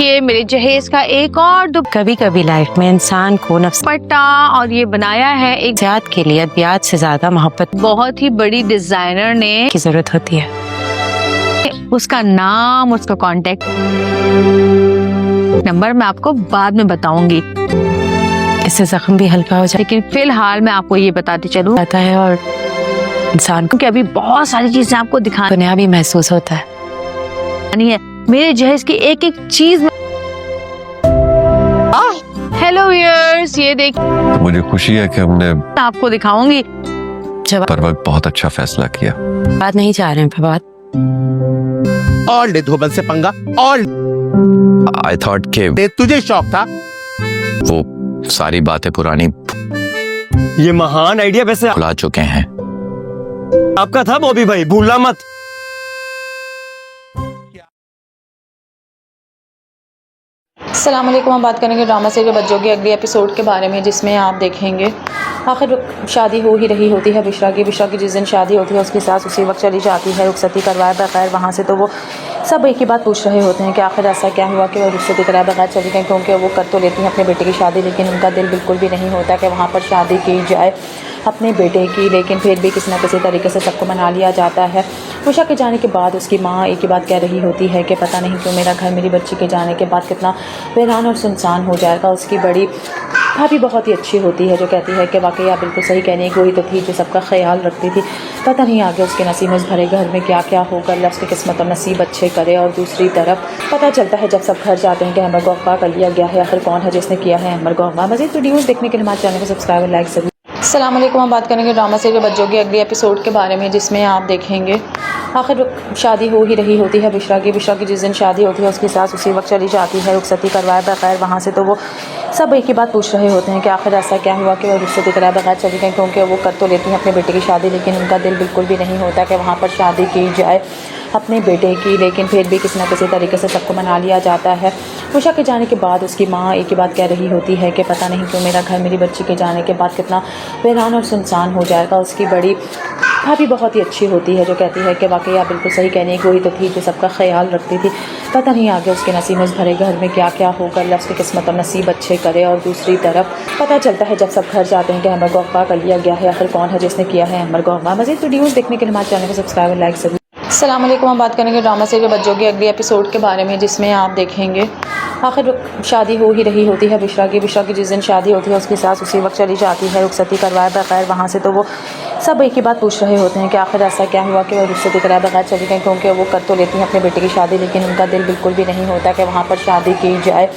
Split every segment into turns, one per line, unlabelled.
देखिए मेरे जहेज का एक और
कभी कभी लाइफ में इंसान को
दुपट्टा, और ये बनाया है एक
नफ्सियात के लिए अद्वियात से ज्यादा मोहब्बत
बहुत ही बड़ी डिजाइनर ने।
की जरूरत होती है।
उसका नाम, उसका कांटेक्ट नंबर मैं आपको बाद में बताऊंगी,
इससे जख्म भी हल्का हो
लेकिन फिलहाल मैं आपको ये बताती चलूं
जाता है और इंसान को
कि अभी बहुत सारी चीजें आपको दिखानी
दुनिया भी महसूस होता है।
है। मेरे जहेज की एक एक चीज। हेलो व्यूअर्स, ये देख
मुझे खुशी है कि हमने
आपको दिखाऊंगी।
जब
पर वक्त बहुत अच्छा फैसला किया।
बात नहीं चाह रहे हैं बात
और ले धोबल से पंगा, और
आई थॉट के
ले तुझे शौक था।
वो सारी बातें पुरानी
ये महान आइडिया वैसे
भुला चुके हैं।
आपका था बॉबी भाई, भूलना मत।
अस्सलाम वालेकुम। हम बात करेंगे ड्रामा सीरियल बच्चों के अगले एपिसोड के बारे में, जिसमें आप देखेंगे आखिर शादी हो ही रही होती है बिशरा की जिस दिन शादी होती है उसकी सास उसी वक्त चली जाती है रुखसती करवाए बगैर वहाँ से। तो वो सब एक ही बात पूछ रहे होते हैं कि आखिर ऐसा क्या हुआ कि वो रुखसती कराए बगैर चली गई, क्योंकि वो कर तो लेती हैं अपने बेटे की शादी, लेकिन उनका दिल बिल्कुल भी नहीं होता कि वहाँ पर शादी की जाए अपने बेटे की। लेकिन फिर भी किसी न किसी तरीके से सबको मना लिया जाता है। उषा के जाने के बाद उसकी माँ एक ही बात कह रही होती है कि पता नहीं क्यों मेरा घर मेरी बच्ची के जाने के बाद कितना वीरान और सुनसान हो जाएगा। उसकी बड़ी भाभी बहुत ही अच्छी होती है जो कहती है कि वाकई आप बिल्कुल सही कहने की, वही तो थी जो सबका ख्याल रखती थी। पता नहीं आगे उसके नसीब में उस भरे घर में क्या क्या होगा, अल्लाह उसकी किस्मत और नसीब अच्छे करे। और दूसरी तरफ पता चलता है जब सब घर जाते हैं कि अमर को अगवा कर लिया गया है। आखिर कौन है जिसने किया है अमर को अगवा। मज़ीद वीडियोज़ देखने के लिए हमारे चैनल को सब्सक्राइब और लाइक जरूर। अस्सलाम वालेकुम। हम बात करेंगे ड्रामा सीरियल बच्चों के अगले एपिसोड के बारे में, जिसमें आप देखेंगे आखिर शादी हो ही रही होती है बिशरा की जिस दिन शादी होती है उसकी सास उसी वक्त चली जाती है रुखसती करवाए बगैर वहाँ से। तो वो सब एक ही बात पूछ रहे होते हैं कि आखिर ऐसा क्या हुआ कि वो रुखसती कराए बगैर चली गई, क्योंकि वो कर तो लेती हैं अपने बेटे की शादी, लेकिन उनका दिल बिल्कुल भी नहीं होता कि वहाँ पर शादी की जाए अपने बेटे की। लेकिन फिर भी किसी न किसी तरीके से सबको मना लिया जाता है। उषा के जाने के बाद उसकी माँ एक ही बात कह रही होती है कि पता नहीं क्यों मेरा घर मेरी बच्ची के जाने के बाद कितना वीरान और सुनसान हो जाएगा। उसकी बड़ी भाभी बहुत ही अच्छी होती है जो कहती है कि वाकई आप बिल्कुल सही कहने की, वही तो थी जो सबका ख्याल रखती थी। पता नहीं आगे उसके नसीब में उस भरे घर में क्या क्या होगा, अल्लाह उसकी किस्मत और नसीब अच्छे करे। और दूसरी तरफ पता चलता है जब सब घर जाते हैं कि अमर को अगवा कर लिया गया है। आखिर कौन है जिसने किया है अमर को अगवा। मज़ीद वीडियोज़ देखने के लिए हमारे चैनल को सब्सक्राइब और लाइक जरूर। अस्सलाम वालेकुम। हम बात करेंगे ड्रामा सीरियल बच्चों के अगले एपिसोड के बारे में, जिसमें आप देखेंगे आखिर शादी हो ही रही होती है बिशरा की जिस दिन शादी होती है उसकी सास उसी वक्त चली जाती है रुखसती करवाए बगैर वहाँ से। तो वो सब एक ही बात पूछ रहे होते हैं कि आखिर ऐसा क्या हुआ कि वो रुखसती कराए बगैर चली गई, क्योंकि वो कर तो लेती हैं अपने बेटे की शादी, लेकिन उनका दिल बिल्कुल भी नहीं होता कि वहाँ पर शादी की जाए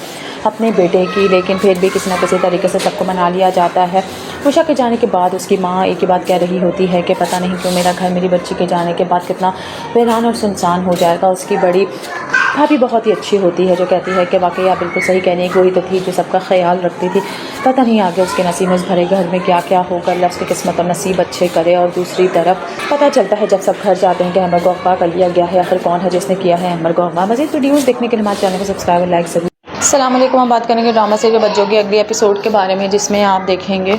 अपने बेटे की। लेकिन फिर भी किसी न किसी तरीके से सबको मना लिया जाता है। उषा के जाने के बाद उसकी माँ एक ही बात कह रही होती है कि पता नहीं क्यों मेरा घर मेरी बच्ची के जाने के बाद कितना वीरान और सुनसान हो जाएगा। उसकी बड़ी भाभी बहुत ही अच्छी होती है जो कहती है कि वाकई आप बिल्कुल सही कहने की, वही तो थी जो सबका ख्याल रखती थी। पता नहीं आगे उसके नसीब में उस भरे घर में क्या क्या होगा, अल्लाह उसकी किस्मत और नसीब अच्छे करे। और दूसरी तरफ पता चलता है जब सब घर जाते हैं कि अमर को अगवा कर लिया गया है। आखिर कौन है जिसने किया है अमर को अगवा। मज़ीद वीडियोज़ देखने के लिए हमारे चैनल को सब्सक्राइब और लाइक जरूर। अस्सलाम वालेकुम। हम बात करेंगे ड्रामा सीरियल बच्चों के अगले एपिसोड के बारे में, जिसमें आप देखेंगे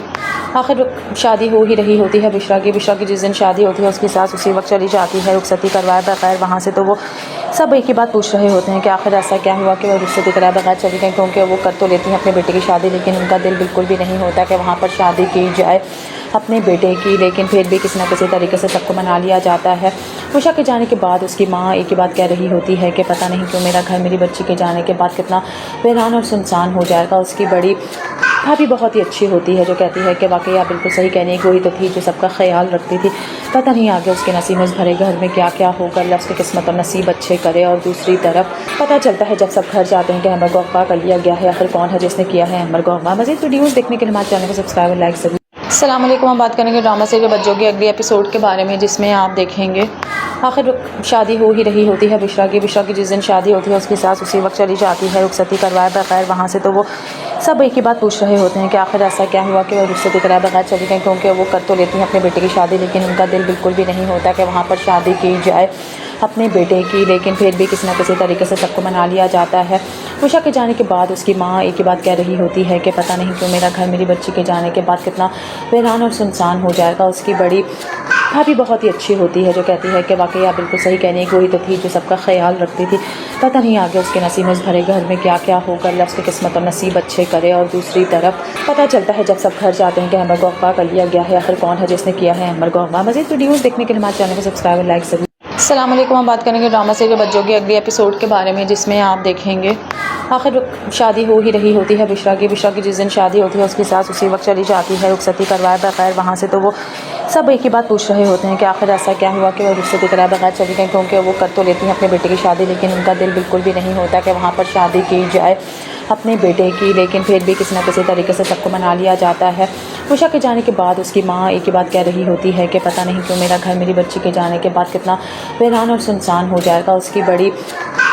आखिर शादी हो ही रही होती है बिशरा की जिस दिन शादी होती है उसकी सास उसी वक्त चली जाती है रुखसती करवाए बगैर वहाँ से। तो वो सब एक ही बात पूछ रहे होते हैं कि आखिर ऐसा क्या हुआ कि वो रुखसती कराए बगैर चली गई, क्योंकि वो कर तो लेती हैं अपने बेटे की शादी, लेकिन उनका दिल बिल्कुल भी नहीं होता कि वहाँ पर शादी की जाए अपने बेटे की। लेकिन फिर भी किसी न किसी तरीके से सबको मना लिया जाता है। उषा के जाने के बाद उसकी माँ एक ही बात कह रही होती है कि पता नहीं क्यों मेरा घर मेरी बच्ची के जाने के बाद कितना वीरान और सुनसान हो जाएगा। उसकी बड़ी भाभी बहुत ही अच्छी होती है जो कहती है कि वाकई आप बिल्कुल सही कहने की, वही तो थी जो सबका ख्याल रखती थी। पता नहीं आगे उसके नसीब में उस भरे घर में क्या क्या होगा, अल्लाह उसकी किस्मत और नसीब अच्छे करे। और दूसरी तरफ पता चलता है जब सब घर जाते हैं कि अमर को अगवा कर लिया गया है। आखिर कौन है जिसने किया है अमर को अगवा। मज़ीद वीडियोज़ देखने के लिए हमारे चैनल को सब्सक्राइब और लाइक जरूर। अस्सलाम वालेकुम। हम बात करेंगे ड्रामा सीरियल बच्चों के अगले एपिसोड के बारे में, जिसमें आप देखेंगे आखिर शादी हो ही रही होती है बिशरा की जिस दिन शादी होती है उसकी सास उसी वक्त चली जाती है रुखसती करवाए बगैर वहाँ से। तो वो सब एक ही बात पूछ रहे होते हैं कि आखिर ऐसा क्या हुआ कि वो रुखसती कराए बगैर चली गई, क्योंकि वो कर तो लेती हैं अपने बेटे की शादी, लेकिन उनका दिल बिल्कुल भी नहीं होता कि वहाँ पर शादी की जाए अपने बेटे की। लेकिन फिर भी किसी न किसी तरीके से सबको मना लिया जाता है। उषा के जाने के बाद उसकी माँ एक ही बात कह रही होती है कि पता नहीं क्यों मेरा घर मेरी बच्ची के जाने के बाद कितना वीरान और सुनसान हो जाएगा। उसकी बड़ी भाभी बहुत ही अच्छी होती है जो कहती है कि वाकई आप बिल्कुल सही कहने की, वही तो थी जो सबका ख्याल रखती थी। पता नहीं आगे उसके नसीब में भरे घर में क्या क्या होगा, अल्लाह उसकी किस्मत और नसीब अच्छे करे। और दूसरी तरफ पता चलता है जब सब घर जाते हैं कि अमर को अगवा कर लिया गया है। आखिर कौन है जिसने किया है अमर को अगवा। मज़ीद वीडियोज़ देखने के लिए हमारे चैनल को सब्सक्राइब और लाइक ज़रूर। अस्सलाम वालेकुम। हम बात करेंगे ड्रामा सीरियल बच्चों के अगले एपिसोड के बारे में, जिसमें आप देखेंगे आखिर शादी हो ही रही होती है बिश्रा की जिस दिन शादी होती है उसकी सास उसी वक्त चली जाती है रुखसती करवाए बगैर वहाँ से। तो वो सब एक ही बात पूछ रहे होते हैं कि आखिर ऐसा क्या हुआ कि वो रुखसती कराए बगैर चली गई, क्योंकि वो कर तो लेती हैं अपने बेटे की शादी, लेकिन उनका दिल बिल्कुल भी नहीं होता कि वहाँ पर शादी की जाए अपने बेटे की। लेकिन फिर भी किसी न किसी तरीके से सबको मना लिया जाता है। उषा के जाने के बाद उसकी माँ एक ही बात कह रही होती है कि पता नहीं क्यों मेरा घर मेरी बच्ची के जाने के बाद कितना वीरान और सुनसान हो जाएगा। उसकी बड़ी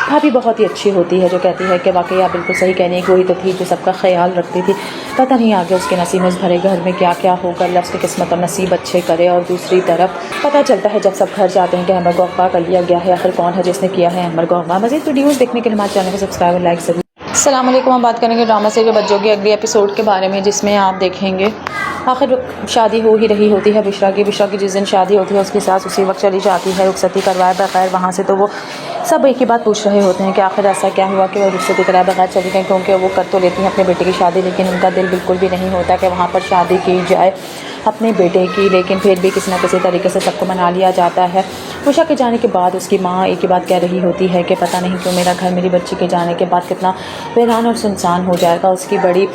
भाभी बहुत ही अच्छी होती है जो कहती है कि वाकई आप बिल्कुल सही कहने की, वही तो थी जो सबका ख्याल रखती थी। पता नहीं आगे उसके नसीब में भरे घर में क्या क्या होगा, अल्लाह उसकी किस्मत और नसीब अच्छे करे। और दूसरी तरफ पता चलता है जब सब घर जाते हैं कि अमर को अगवा कर लिया गया है। आखिर कौन है जिसने किया है अमर को अगवा। मज़ीद वीडियोज़ देखने के लिए हमारे चैनल को सब्सक्राइब और लाइक ज़रूर। अस्सलाम वालेकुम। हम बात करेंगे ड्रामा सीरियल बच्चों के अगले एपिसोड के बारे में, जिसमें आप देखेंगे आखिर शादी हो ही रही होती है बिश्रा की जिस दिन शादी होती है उसकी सास उसी वक्त चली जाती है रुखसती करवाए बगैर वहाँ से। तो वो सब एक ही बात पूछ रहे होते हैं कि आखिर ऐसा क्या हुआ कि वो रुखसती कराए बगैर चली गई, क्योंकि वो कर तो लेती हैं अपने बेटे की शादी, लेकिन उनका दिल बिल्कुल भी नहीं होता कि वहाँ पर शादी की जाए अपने बेटे की। लेकिन फिर भी किसी न किसी तरीके से सबको मना लिया जाता है। उषा के जाने के बाद उसकी माँ एक ही बात कह रही होती है कि पता नहीं क्यों मेरा घर मेरी बच्ची के जाने के बाद कितना वीरान और सुनसान हो जाएगा। उसकी बड़ी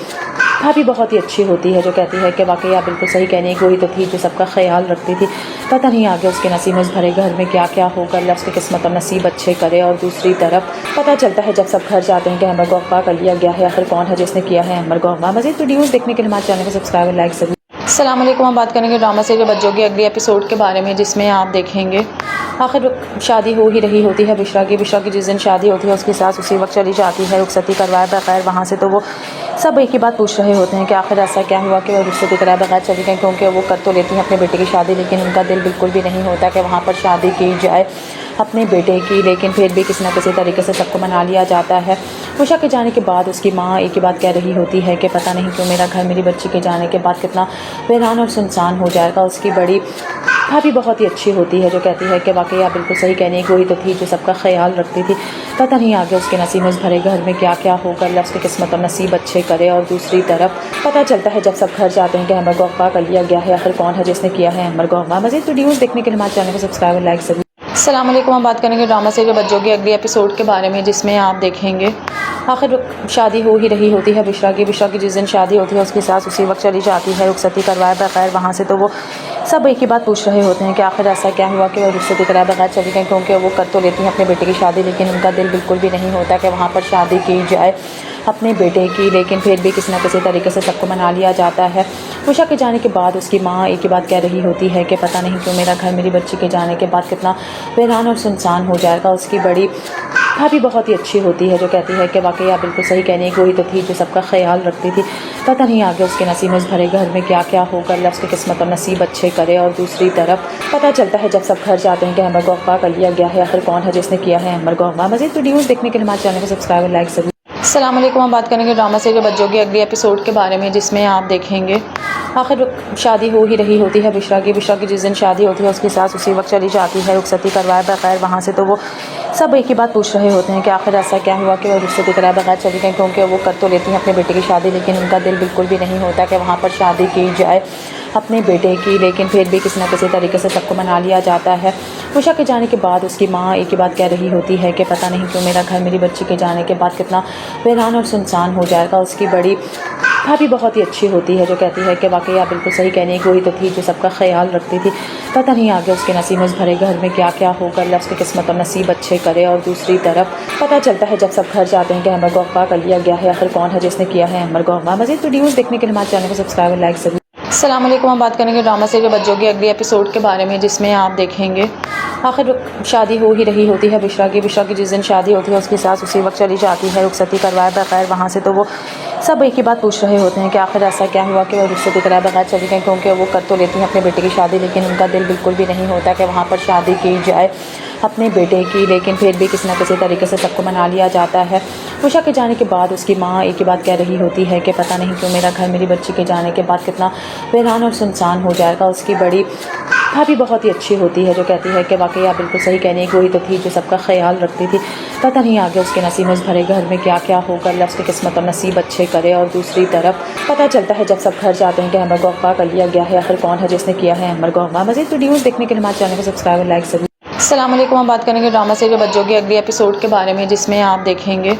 भाभी बहुत ही अच्छी होती है जो कहती है कि वाकई आप बिल्कुल सही कहने की, वही तो थी जो सबका ख्याल रखती थी। पता नहीं आगे उसके नसीब में भरे घर में क्या क्या होगा, अल्लाह उसकी किस्मत और नसीब अच्छे करे। और दूसरी तरफ पता चलता है जब सब घर जाते हैं कि अमर को अगवा कर लिया गया है। आखिर कौन है जिसने किया है अमर को अगवा। मज़ीद वीडियोज़ देखने के लिए हमारे चैनल को सब्सक्राइब और लाइक ज़रूर। अस्सलाम वालेकुम। हम बात करेंगे ड्रामा सीरियल बच्चों के अगले एपिसोड के बारे में, जिसमें आप देखेंगे आखिर शादी हो ही रही होती है बिश्रा की जिस दिन शादी होती है उसकी सास उसी वक्त चली जाती है रुखसती करवाए बगैर वहाँ से। तो वो सब एक ही बात पूछ रहे होते हैं कि आखिर ऐसा क्या हुआ कि वो रुखसती कराए बगैर चली गई, क्योंकि वो कर तो लेती हैं अपने बेटे की शादी, लेकिन उनका दिल बिल्कुल भी नहीं होता कि वहाँ पर शादी की जाए अपने बेटे की। लेकिन फिर भी किसी न किसी तरीके से सबको मना लिया जाता है। उषा के जाने के बाद उसकी माँ एक ही बात कह रही होती है कि पता नहीं क्यों मेरा घर मेरी बच्ची के जाने के बाद कितना वीरान और सुनसान हो जाएगा। उसकी बड़ी भाभी बहुत ही अच्छी होती है जो कहती है कि वाकई आप बिल्कुल सही कहने की, वही तो थी जो सबका ख्याल रखती थी। पता नहीं आगे उसके नसीब में भरे घर में क्या क्या होगा, अल्लाह उसकी किस्मत और नसीब अच्छे करे। और दूसरी तरफ पता चलता है जब सब घर जाते हैं कि अमर को अगवा कर लिया गया है। आखिर कौन है जिसने किया है अमर को अगवा। मज़ीद वीडियोज़ देखने के लिए हमारे चैनल को सब्सक्राइब और लाइक ज़रूर। अस्सलाम वालेकुम। हम बात करेंगे ड्रामा सीरियल बच्चों के अगले एपिसोड के बारे में, जिसमें आप देखेंगे आखिर शादी हो ही रही होती है बिश्रा की जिस दिन शादी होती है उसकी सास उसी वक्त चली जाती है रुखसती करवाए बगैर वहाँ से। तो वो सब एक ही बात पूछ रहे होते हैं कि आखिर ऐसा क्या हुआ कि वो रुखसती कराए बगैर चली गई, क्योंकि वो कर तो लेती हैं अपने बेटे की शादी, लेकिन उनका दिल बिल्कुल भी नहीं होता कि वहाँ पर शादी की जाए अपने बेटे की। लेकिन फिर भी किसी न किसी तरीके से सबको मना लिया जाता है। उषा के जाने के बाद उसकी माँ एक ही बात कह रही होती है कि पता नहीं क्यों मेरा घर मेरी बच्ची के जाने के बाद कितना वीरान और सुनसान हो जाएगा। उसकी बड़ी भाभी बहुत ही अच्छी होती है जो कहती है कि वाकई आप बिल्कुल सही कहने की, वही तो थी जो सबका ख्याल रखती थी। पता नहीं आगे उसके नसीब में भरे घर में क्या क्या होगा, अल्लाह उसकी किस्मत और नसीब अच्छे करे। और दूसरी तरफ पता चलता है जब सब घर जाते हैं कि अमर को अगवा कर लिया गया है। आखिर कौन है जिसने किया है अमर को अगवा। मज़ीद वीडियोज़ देखने के लिए हमारे चैनल को सब्सक्राइब और लाइक ज़रूर। अस्सलाम वालेकुम। हम बात करेंगे ड्रामा सीरियल बच्चों के अगले एपिसोड के बारे में, जिसमें आप देखेंगे आखिर शादी हो ही रही होती है बिश्रा की जिस दिन शादी होती है उसकी सास उसी वक्त चली जाती है रुखसती करवाए बगैर वहाँ से। तो वो सब एक ही बात पूछ रहे होते हैं कि आखिर ऐसा क्या हुआ कि वो रुखसती कराए बगैर चली गई, क्योंकि वो कर तो लेती हैं अपने बेटे की शादी, लेकिन उनका दिल बिल्कुल भी नहीं होता कि वहाँ पर शादी की जाए अपने बेटे की। लेकिन फिर भी किसी न किसी तरीके से सबको मना लिया जाता है। उषा के जाने के बाद उसकी माँ एक ही बात कह रही होती है कि पता नहीं क्यों मेरा घर मेरी बच्ची के जाने के बाद कितना वीरान और सुनसान हो जाएगा। उसकी बड़ी भाभी बहुत ही अच्छी होती है जो कहती है कि वाकई आप बिल्कुल सही कहने की, वही तो थी जो सबका ख्याल रखती थी। पता नहीं आगे उसके नसीब में भरे घर में क्या क्या होगा, अल्लाह उसकी किस्मत और नसीब अच्छे करे। और दूसरी तरफ पता चलता है जब सब घर जाते हैं कि अमर को अगवा कर लिया गया है। आखिर कौन है जिसने किया है अमर को अगवा। मज़ीद वीडियोज़ देखने के लिए हमारे चैनल को सब्सक्राइब और लाइक ज़रूर। अस्सलाम वालेकुम। हम बात करेंगे ड्रामा सीरियल बच्चों के अगले एपिसोड के बारे में, जिसमें आप देखेंगे आखिर शादी हो ही रही होती है बिश्रा की जिस दिन शादी होती है उसकी सास उसी वक्त चली जाती है रुखसती करवाए बगैर वहाँ से। तो वो सब एक ही बात पूछ रहे होते हैं कि आखिर ऐसा क्या हुआ कि वो रुखसती कराए बगैर चली गई, क्योंकि वो कर तो लेती हैं अपने बेटे की शादी, लेकिन उनका दिल बिल्कुल भी नहीं होता कि वहाँ पर शादी की जाए अपने बेटे की। लेकिन फिर भी किसी न किसी तरीके से सबको मना लिया जाता है। उषा के जाने के बाद उसकी माँ एक ही बात कह रही होती है कि पता नहीं क्यों मेरा घर मेरी बच्ची के जाने के बाद कितना वीरान और सुनसान हो जाएगा। उसकी बड़ी भाभी बहुत ही अच्छी होती है जो कहती है कि वाकई आप बिल्कुल सही कहने वही तो थी जो सबका ख्याल रखती थी। पता नहीं आगे उसके नसीब में उस भरे घर में क्या क्या होगा, अल्लाह उसकी किस्मत और नसीब अच्छे करे। और दूसरी तरफ पता चलता है जब सब घर जाते हैं कि अमर को अगवा कर लिया गया है। आखिर कौन है जिसने किया है अमर को अगवा। मज़ीद वीडियोज़ देखने के लिए हमारे चैनल को सब्सक्राइब और लाइक जरूर। अस्सलाम वालेकुम। हम बात करेंगे ड्रामा सीरियल बच्चों के अगले एपिसोड के बारे में, जिसमें आप देखेंगे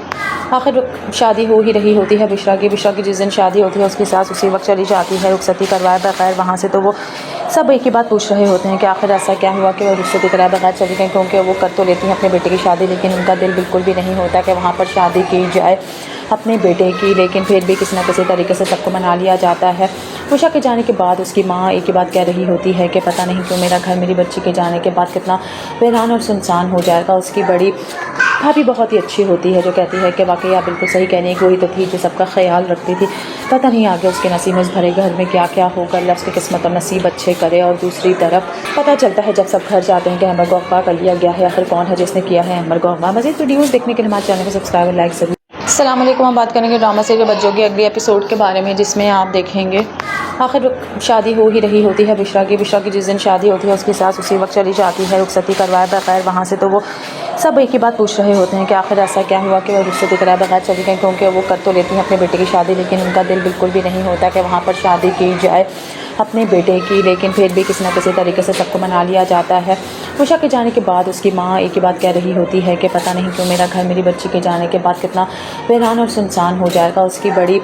आखिर शादी हो ही रही होती है बिश्रा की जिस दिन शादी होती है उसकी सास उसी वक्त चली जाती है रुखसती करवाए बगैर वहाँ से। तो वो सब एक ही बात पूछ रहे होते हैं कि आखिर ऐसा क्या हुआ कि वो रुखसती कराए बगैर चली गई, क्योंकि वो कर तो लेती हैं अपने बेटे की शादी, लेकिन उनका दिल बिल्कुल भी नहीं होता कि वहाँ पर शादी की जाए अपने बेटे की। लेकिन फिर भी किसी न किसी तरीके से सबको मना लिया जाता है। उषा के जाने के बाद उसकी माँ एक ही बात कह रही होती है कि पता नहीं क्यों मेरा घर मेरी बच्ची के जाने के बाद कितना वीरान और सुनसान हो जाएगा। उसकी बड़ी भाभी बहुत ही अच्छी होती है जो कहती है कि वाकई आप बिल्कुल सही कहने वही तो थी जो सबका ख्याल रखती थी। पता नहीं आगे उसके नसीब में उस भरे घर में क्या क्या होगा, अल्लाह उसकी किस्मत और नसीब अच्छे करे। और दूसरी तरफ पता चलता है जब सब घर जाते हैं कि अमर को अगवा कर लिया गया है। आखिर कौन है जिसने किया है अमर को अगवा। मज़ीद वीडियोज़ देखने के लिए हमारे चैनल को सब्सक्राइब और लाइक जरूर। अस्सलाम वालेकुम। हम बात करेंगे ड्रामा सीरियल बच्चों के अगले एपिसोड के बारे में, जिसमें आप देखेंगे आखिर शादी हो ही रही होती है बिश्रा की जिस दिन शादी होती है उसकी सास उसी वक्त चली जाती है रुखसती करवाए बगैर वहाँ से। तो वो सब एक ही बात पूछ रहे होते हैं कि आखिर ऐसा क्या हुआ कि वो रुखसती कराए बगैर चली गई, क्योंकि वो कर तो लेती हैं अपने बेटे की शादी, लेकिन उनका दिल बिल्कुल भी नहीं होता कि वहाँ पर शादी की जाए अपने बेटे की। लेकिन फिर भी किसी न किसी तरीके से सबको मना लिया जाता है। उषा के जाने के बाद उसकी माँ एक ही बात कह रही होती है कि पता नहीं क्यों मेरा घर मेरी बच्ची के जाने के बाद कितना वीरान और सुनसान हो जाएगा। उसकी बड़ी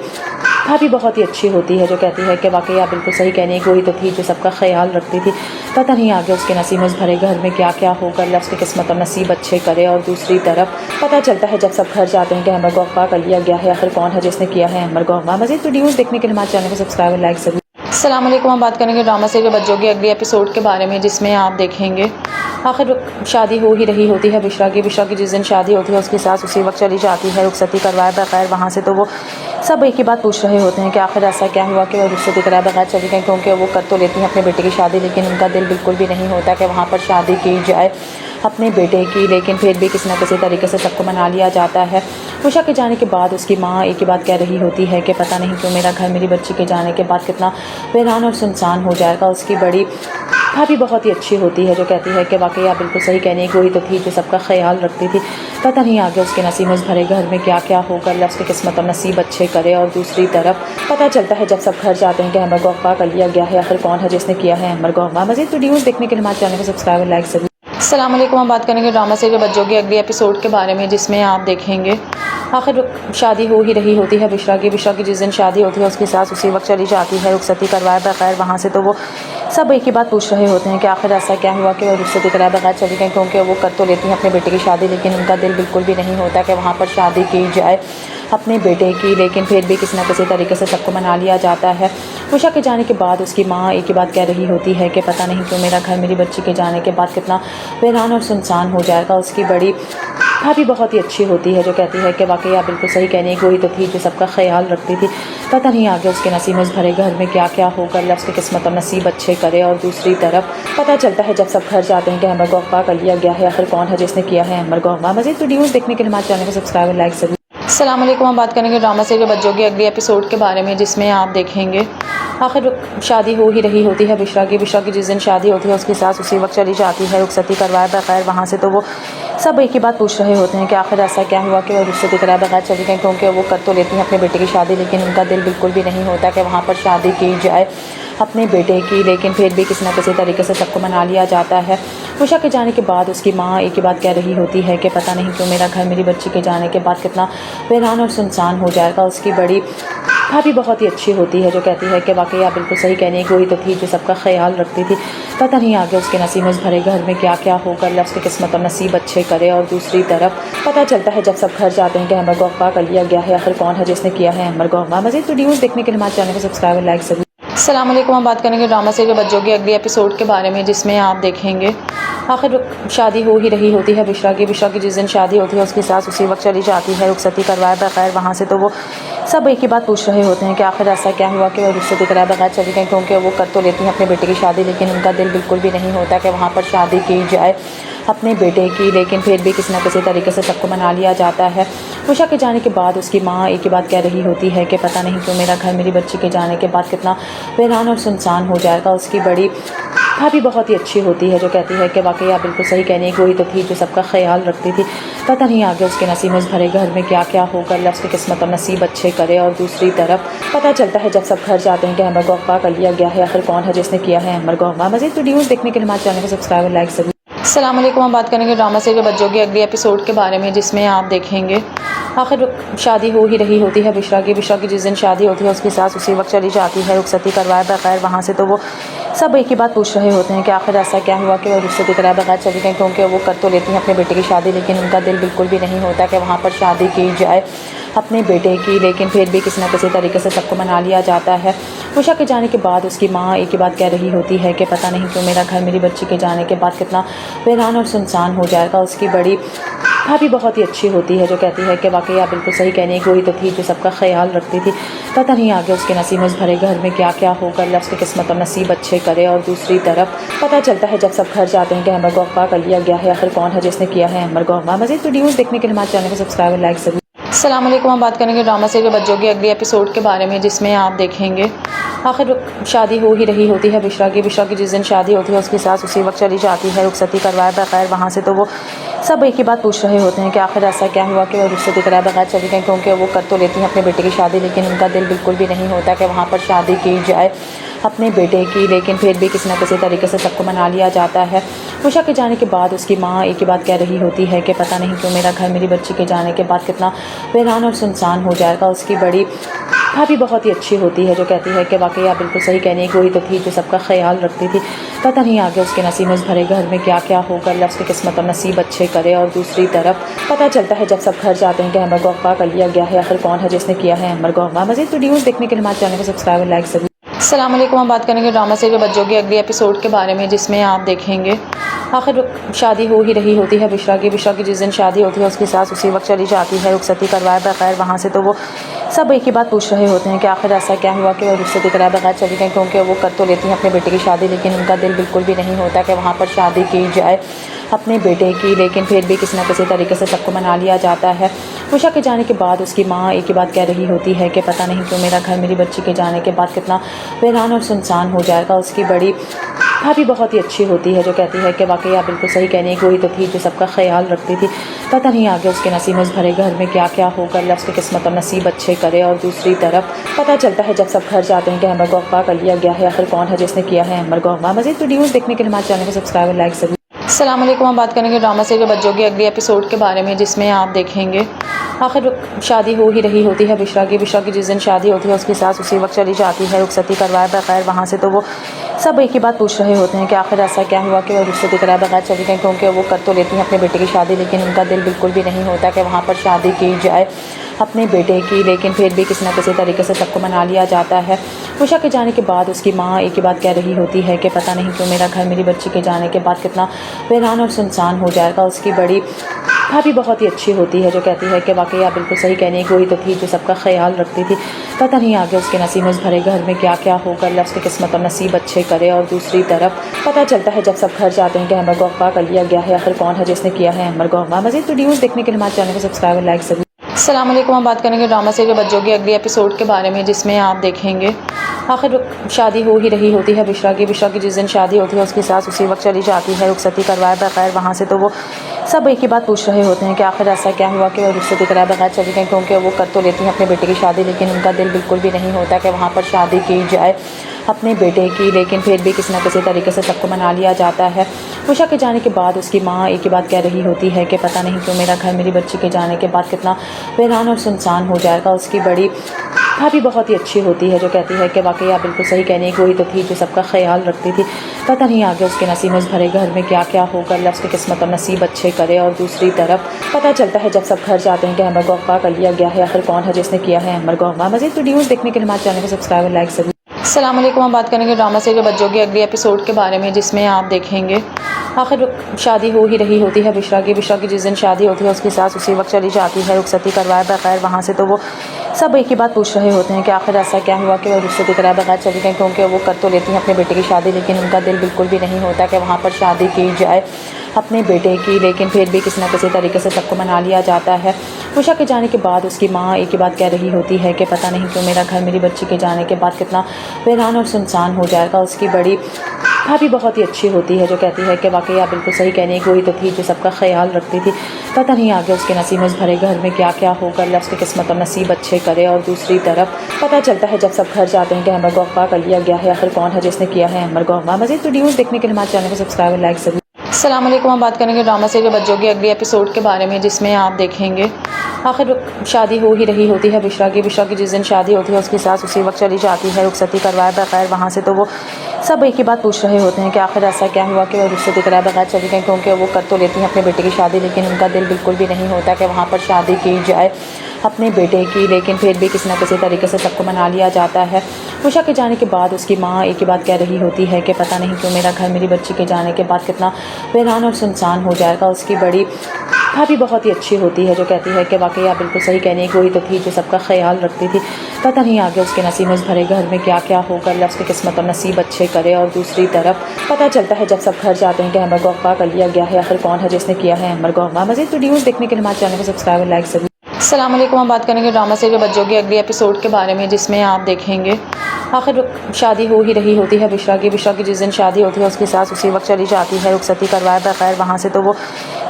भाभी बहुत ही अच्छी होती है जो कहती है कि वाकई आप बिल्कुल सही कहने वही तो थी जो सबका ख्याल रखती थी। पता नहीं आगे उसके नसीब में उस भरे घर में क्या क्या होगा, अल्लाह उसकी किस्मत और नसीब अच्छे करे। और दूसरी तरफ पता चलता है जब सब घर जाते हैं कि अमर को अगवा कर लिया गया है। आखिर कौन है जिसने किया है अमर को अगवा। मज़ीद वीडियोज़ देखने के लिए हमारे चैनल को सब्सक्राइब और लाइक जरूर। अस्सलाम वालेकुम। हम बात करेंगे ड्रामा सीरियल बच्चों के अगले एपिसोड के बारे में, जिसमें आप देखेंगे आखिर शादी हो ही रही होती है बिश्रा की जिस दिन शादी होती है उसकी सास उसी वक्त चली जाती है रुखसती करवाए बगैर वहाँ से। तो वो सब एक ही बात पूछ रहे होते हैं कि आखिर ऐसा क्या हुआ कि वो रुखसती कराए बगैर चली गई, क्योंकि वो कर तो लेती हैं अपने बेटे की शादी, लेकिन उनका दिल बिल्कुल भी नहीं होता कि वहाँ पर शादी की जाए अपने बेटे की। लेकिन फिर भी किसी न किसी तरीके से सबको मना लिया जाता है। उषा के जाने के बाद उसकी माँ एक ही बात कह रही होती है कि पता नहीं क्यों मेरा घर मेरी बच्ची के जाने के बाद कितना वीरान और सुनसान हो जाएगा। उसकी बड़ी भाभी बहुत ही अच्छी होती है जो कहती है कि वाकई आप बिल्कुल सही कहने वही तो थी जो सबका ख्याल रखती थी। पता नहीं आगे उसके नसीब में उस भरे घर में क्या क्या होगा, अल्लाह उसकी किस्मत और नसीब अच्छे करे। और दूसरी तरफ पता चलता है जब सब घर जाते हैं कि अमर को अगवा कर लिया गया है। आखिर कौन है जिसने किया है अमर को अगवा। मज़ीद वीडियोज़ देखने के लिए हमारे चैनल को सब्सक्राइब और लाइक जरूर। अस्सलाम वालेकुम। हम बात करेंगे ड्रामा सीरियल बच्चों के अगले एपिसोड के बारे में, जिसमें आप देखेंगे आखिर शादी हो ही रही होती है बिश्रा की जिस दिन शादी होती है उसकी सास उसी वक्त चली जाती है रुखसती करवाए बगैर वहाँ से। तो वो सब एक ही बात पूछ रहे होते हैं कि आखिर ऐसा क्या हुआ कि वो रुखसती कराए बगैर चली गई, क्योंकि वो कर तो लेती हैं अपने बेटे की शादी, लेकिन उनका दिल बिल्कुल भी नहीं होता कि वहाँ पर शादी की जाए अपने बेटे की। लेकिन फिर भी किसी न किसी तरीके से सबको मना लिया जाता है। उषा के जाने के बाद उसकी माँ एक ही बात कह रही होती है कि पता नहीं क्यों मेरा घर मेरी बच्ची के जाने के बाद कितना वीरान और सुनसान हो जाएगा। उसकी बड़ी भाभी बहुत ही अच्छी होती है जो कहती है कि वाकई आप बिल्कुल सही कहने वही तो थी जो सबका ख्याल रखती थी। पता नहीं आगे उसके नसीब में उस भरे घर में क्या क्या होगा, अल्लाह उसकी किस्मत और नसीब अच्छे करे। और दूसरी तरफ पता चलता है जब सब घर जाते हैं कि अमर को अगवा कर लिया गया है। आखिर कौन है जिसने किया है अमर को अगवा। मज़ीद वीडियोज़ देखने के लिए हमारे चैनल को सब्सक्राइब और लाइक जरूर। अस्सलाम वालेकुम। हम बात करेंगे ड्रामा सीरियल बच्चों के अगले एपिसोड के बारे में, जिसमें आप देखेंगे आखिर शादी हो ही रही होती है बिश्रा की जिस दिन शादी होती है उसकी सास उसी वक्त चली जाती है रुखसती करवाए बगैर वहाँ से। तो वो सब एक ही बात पूछ रहे होते हैं कि आखिर ऐसा क्या हुआ कि वो रुखसती कराए बगैर चली गई, क्योंकि वो कर तो लेती हैं अपने बेटे की शादी, लेकिन उनका दिल बिल्कुल भी नहीं होता कि वहाँ पर शादी की जाए अपने बेटे की। लेकिन फिर भी किसी न किसी तरीके से सबको मना लिया जाता है। उषा के जाने के बाद उसकी माँ एक ही बात कह रही होती है कि पता नहीं क्यों मेरा घर मेरी बच्ची के जाने के बाद कितना वीरान और सुनसान हो जाएगा। उसकी बड़ी भाभी बहुत ही अच्छी होती है जो कहती है कि वाकई आप बिल्कुल सही कहने वही तो थी जो सबका ख्याल रखती थी। पता नहीं आगे उसके नसीब में उस भरे घर में क्या क्या होगा, अल्लाह उसकी किस्मत और नसीब अच्छे करे। और दूसरी तरफ पता चलता है जब सब घर जाते हैं कि अमर को अगवा कर लिया गया है। आखिर कौन है जिसने किया है अमर को अगवा। मज़ीद वीडियोज़ देखने के लिए हमारे चैनल को सब्सक्राइब और लाइक जरूर। अस्सलाम वालेकुम। हम बात करेंगे ड्रामा सीरियल बच्चों के अगले एपिसोड के बारे में, जिसमें आप देखेंगे आखिर शादी हो ही रही होती है बिश्रा की जिस दिन शादी होती है उसकी सास उसी वक्त चली जाती है रुखसती करवाए बगैर वहाँ से। तो वो सब एक ही बात पूछ रहे होते हैं कि आखिर ऐसा क्या हुआ कि वो रुखसती कराए बगैर चली गई, क्योंकि वो कर तो लेती हैं अपने बेटे की शादी, लेकिन उनका दिल बिल्कुल भी नहीं होता कि वहाँ पर शादी की जाए अपने बेटे की। लेकिन फिर भी किसी न किसी तरीके से सबको मना लिया जाता है। उषा के जाने के बाद उसकी माँ एक ही बात कह रही होती है कि पता नहीं क्यों मेरा घर मेरी बच्ची के जाने के बाद कितना वीरान और सुनसान हो जाएगा। उसकी बड़ी भाभी बहुत ही अच्छी होती है जो कहती है कि वाकई आप बिल्कुल सही कहने की, वही तो थी जो सबका ख्याल रखती थी। पता नहीं आगे उसके नसीब में उस भरे घर में क्या क्या होगा, अल्लाह उसकी किस्मत और नसीब अच्छे करे। और दूसरी तरफ पता चलता है जब सब घर जाते हैं कि अमर को अगवा कर लिया गया है। आखिर कौन है जिसने किया है अमर को अगवा। मज़ीद वीडियोज़ देखने के लिए हमारे चैनल को सब्सक्राइब और लाइक जरूर। अस्सलाम वालेकुम। हम बात करेंगे ड्रामा सीरियल बच्चों के अगले एपिसोड के बारे में, जिसमें आप देखेंगे आखिर शादी हो ही रही होती है बिश्रा की जिस दिन शादी होती है उसकी सास उसी वक्त चली जाती है रुखसती करवाए बगैर वहाँ से। तो वो सब एक ही बात पूछ रहे होते हैं कि आखिर ऐसा क्या हुआ कि वो रुखसती कराए बगैर चली गई, क्योंकि वो कर तो लेती हैं अपने बेटे की शादी, लेकिन उनका दिल बिल्कुल भी नहीं होता कि वहाँ पर शादी की जाए अपने बेटे की। लेकिन फिर भी किसी न किसी तरीके से सबको मना लिया जाता है। उषा के जाने के बाद उसकी माँ एक ही बात कह रही होती है कि पता नहीं क्यों मेरा घर मेरी बच्ची के जाने के बाद कितना वीरान और सुनसान हो जाएगा। उसकी बड़ी भाभी बहुत ही अच्छी होती है जो कहती है कि वाकई आप बिल्कुल सही कहने की, वही तो थी जो सबका ख्याल रखती थी। पता नहीं आगे उसके नसीब में उस भरे घर में क्या क्या होगा, अल्लाह उसकी किस्मत और नसीब अच्छे करे। और दूसरी तरफ पता चलता है जब सब घर जाते हैं कि अमर को अगवा कर लिया गया है। आखिर कौन है जिसने किया है अमर को अगवा। मज़ीद वीडियोज़ देखने के लिए हमारे चैनल को सब्सक्राइब और लाइक जरूर। अस्सलाम वालेकुम। हम बात करेंगे ड्रामा सीरियल बच्चों के अगले एपिसोड के बारे में, जिसमें आप देखेंगे आखिर शादी हो ही रही होती है बिश्रा की जिस दिन शादी होती है उसकी सास उसी वक्त चली जाती है रुखसती करवाए बगैर वहाँ से। तो वो सब एक ही बात पूछ रहे होते हैं कि आखिर ऐसा क्या हुआ कि वो रुखसती कराए बगैर चली गई, क्योंकि वो कर तो लेती हैं अपने बेटे की शादी, लेकिन उनका दिल बिल्कुल भी नहीं होता कि वहाँ पर शादी की जाए अपने बेटे की। लेकिन फिर भी किसी न किसी तरीके से सबको मना लिया जाता है। उषा के जाने के बाद उसकी माँ एक ही बात कह रही होती है कि पता नहीं क्यों मेरा घर मेरी बच्ची के जाने के बाद कितना वीरान और सुनसान हो जाएगा। उसकी बड़ी भाभी बहुत ही अच्छी होती है जो कहती है कि वाकई आप बिल्कुल सही कहने की, वही तो थी जो सबका ख्याल रखती थी। पता नहीं आगे उसके नसीब में उस भरे घर में क्या क्या होगा, अल्लाह उसकी किस्मत और नसीब अच्छे करे। और दूसरी तरफ पता चलता है जब सब घर जाते हैं कि अमर को अगवा कर लिया गया है। आखिर कौन है जिसने किया है अमर को अगवा। मज़ीद वीडियोज़ देखने के लिए हमारे चैनल को सब्सक्राइब और लाइक जरूर। अस्सलाम वालेकुम। हम बात करेंगे ड्रामा सीरियल बच्चों के अगले एपिसोड के बारे में, जिसमें आप देखेंगे आखिर शादी हो ही रही होती है बिश्रा की जिस दिन शादी होती है उसकी सास उसी वक्त चली जाती है रुखसती करवाए बगैर वहाँ से। तो वो सब एक ही बात पूछ रहे होते हैं कि आखिर ऐसा क्या हुआ कि वो रुखसती कराए बगैर चली गई, क्योंकि वो कर तो लेती हैं अपने बेटे की शादी, लेकिन उनका दिल बिल्कुल भी नहीं होता कि वहाँ पर शादी की जाए अपने बेटे की। लेकिन फिर भी किसी न किसी तरीके से सबको मना लिया जाता है। उषा के जाने के बाद उसकी माँ एक ही बात कह रही होती है कि पता नहीं क्यों मेरा घर मेरी बच्ची के जाने के बाद कितना वीरान और सुनसान हो जाएगा। उसकी बड़ी भाभी बहुत ही अच्छी होती है जो कहती है कि वाकई आप बिल्कुल सही कहने की, वही तो थी जो सबका ख्याल रखती थी। पता नहीं आगे उसके नसीब में उस भरे घर में क्या क्या होगा, अल्लाह उसकी किस्मत और नसीब अच्छे करे। और दूसरी तरफ पता चलता है जब सब घर जाते हैं कि अमर को अगवा कर लिया गया है। आखिर कौन है जिसने किया है अमर को अगवा। मज़ीद वीडियोज़ देखने के लिए हमारे चैनल को सब्सक्राइब और लाइक जरूर। अस्सलाम वालेकुम। हम बात करेंगे ड्रामा सीरियल बच्चों के अगले एपिसोड के बारे में, जिसमें आप देखेंगे आखिर शादी हो ही रही होती है बिश्रा की जिस दिन शादी होती है उसकी सास उसी वक्त चली जाती है रुखसती करवाए बगैर वहाँ से। तो वो सब एक ही बात पूछ रहे होते हैं कि आखिर ऐसा क्या हुआ कि वो रुखसती कराए बगैर चली गई, क्योंकि वो कर तो लेती हैं अपने बेटे की शादी, लेकिन उनका दिल बिल्कुल भी नहीं होता कि वहाँ पर शादी की जाए अपने बेटे की। लेकिन फिर भी किसी न किसी तरीके से सबको मना लिया जाता है। उषा के जाने के बाद उसकी माँ एक ही बात कह रही होती है कि पता नहीं क्यों मेरा घर मेरी बच्ची के जाने के बाद कितना वीरान और सुनसान हो जाएगा। उसकी बड़ी भाभी बहुत ही अच्छी होती है जो कहती है कि वाकई आप बिल्कुल सही कहने की, वही तो थी जो सबका ख्याल रखती थी। पता नहीं आगे उसके नसीब में उस भरे घर में क्या क्या होगा, अल्लाह उसकी किस्मत और नसीब अच्छे करे। और दूसरी तरफ पता चलता है जब सब घर जाते हैं कि अमर को अगवा कर लिया गया है। आखिर कौन है जिसने किया है अमर को अगवा। मज़ीद वीडियोज़ देखने के लिए हमारे चैनल को सब्सक्राइब और लाइक जरूर। अस्सलाम वालेकुम। हम बात करेंगे ड्रामा सीरियल बच्चों के अगले एपिसोड के बारे में, जिसमें आप देखेंगे आखिर शादी हो ही रही होती है बिश्रा की जिस दिन शादी होती है उसकी सास उसी वक्त चली जाती है रुखसती करवाए बगैर वहाँ से। तो वो सब एक ही बात पूछ रहे होते हैं कि आखिर ऐसा क्या हुआ कि वो रुखसती कराए बगैर चली गई, क्योंकि वो कर तो लेती हैं अपने बेटे की शादी, लेकिन उनका दिल बिल्कुल भी नहीं होता कि वहाँ पर शादी की जाए अपने बेटे की। लेकिन फिर भी किसी न किसी तरीके से सबको मना लिया जाता है। उषा के जाने के बाद उसकी माँ एक ही बात कह रही होती है कि पता नहीं क्यों मेरा घर मेरी बच्ची के जाने के बाद कितना वीरान और सुनसान हो जाएगा। उसकी बड़ी भाभी बहुत ही अच्छी होती है जो कहती है कि वाकई आप बिल्कुल सही कहने की, वही तो थी जो सबका ख्याल रखती थी। पता नहीं आगे उसके नसीब में उस भरे घर में क्या क्या होगा, अल्लाह उसकी किस्मत और नसीब अच्छे करे। और दूसरी तरफ पता चलता है जब सब घर जाते हैं कि अमर को अगवा कर लिया गया है। आखिर कौन है जिसने किया है अमर को अगवा। मज़ीद वीडियोज़ देखने के लिए हमारे चैनल को सब्सक्राइब और लाइक जरूर। अस्सलाम वालेकुम। हम बात करेंगे ड्रामा सीरियल बच्चों के अगले एपिसोड के बारे में, जिसमें आप देखेंगे आखिर शादी हो ही रही होती है बिश्रा की जिस दिन शादी होती है उसकी सास उसी वक्त चली जाती है रुखसती करवाए बगैर वहाँ से। तो वो सब एक ही बात पूछ रहे होते हैं कि आखिर ऐसा क्या हुआ कि वो रुखसती कराए बगैर चली गई, क्योंकि वो कर तो लेती हैं अपने बेटे की शादी, लेकिन उनका दिल बिल्कुल भी नहीं होता कि वहाँ पर शादी की जाए अपने बेटे की। लेकिन फिर भी किसी न किसी तरीके से सबको मना लिया जाता है। उषा के जाने के बाद उसकी माँ एक ही बात कह रही होती है कि पता नहीं क्यों मेरा घर मेरी बच्ची के जाने के बाद कितना वीरान और सुनसान हो जाएगा। उसकी बड़ी भाभी बहुत ही अच्छी होती है जो कहती है कि वाकई आप बिल्कुल सही कहने की, वही तो थी जो सबका ख्याल रखती थी। पता नहीं आगे उसके नसीब में भरे घर में क्या क्या होगा, अल्लाह उसकी किस्मत और नसीब अच्छे करे। और दूसरी तरफ पता चलता है जब सब घर जाते हैं कि अमर को अगवा कर लिया गया है। आखिर कौन है जिसने किया है अमर को अगवा। मज़ीद वीडियोज़ देखने के लिए हमारे चैनल को सब्सक्राइब और लाइक जरूर। अस्सलाम वालेकुम। हम बात करेंगे ड्रामा सीरियल बच्चों के अगले एपिसोड के बारे में, जिसमें आप देखेंगे आखिर शादी हो ही रही होती है बिश्रा की जिस दिन शादी होती है उसकी सास उसी वक्त चली जाती है रुखसती करवाए बगैर वहाँ से। तो वो सब एक ही बात पूछ रहे होते हैं कि आखिर ऐसा क्या हुआ कि वो रुखसती कराए बगैर चली गई, क्योंकि वो कर तो लेती हैं अपने बेटे की शादी, लेकिन उनका दिल बिल्कुल भी नहीं होता कि वहाँ पर शादी की जाए अपने बेटे की। लेकिन फिर भी किसी न किसी तरीके से सबको मना लिया जाता है। उषा के जाने के बाद उसकी माँ एक ही बात कह रही होती है कि पता नहीं क्यों मेरा घर मेरी बच्ची के जाने के बाद कितना वीरान और सुनसान हो जाएगा। उसकी बड़ी भाभी बहुत ही अच्छी होती है जो कहती है कि वाकई आप बिल्कुल सही कहने की, वही तो थी जो सबका ख्याल रखती थी। पता नहीं आगे उसके नसीब में भरे घर में क्या क्या होगा, अल्लाह उसकी किस्मत और नसीब अच्छे करे। और दूसरी तरफ पता चलता है जब सब घर जाते हैं कि अमर को अगवा कर लिया गया है। आखिर कौन है जिसने किया है अमर को अगवा। मज़ीद वीडियोज़ देखने के लिए हमारे चैनल को सब्सक्राइब और लाइक जरूर। अस्सलाम वालेकुम। हम बात करेंगे ड्रामा सीरियल बच्चों के अगले एपिसोड के बारे में, जिसमें आप देखेंगे आखिर शादी हो ही रही होती है बिश्रा की जिस दिन शादी होती है उसकी सास उसी वक्त चली जाती है रुखसती करवाए बगैर वहाँ से। तो वो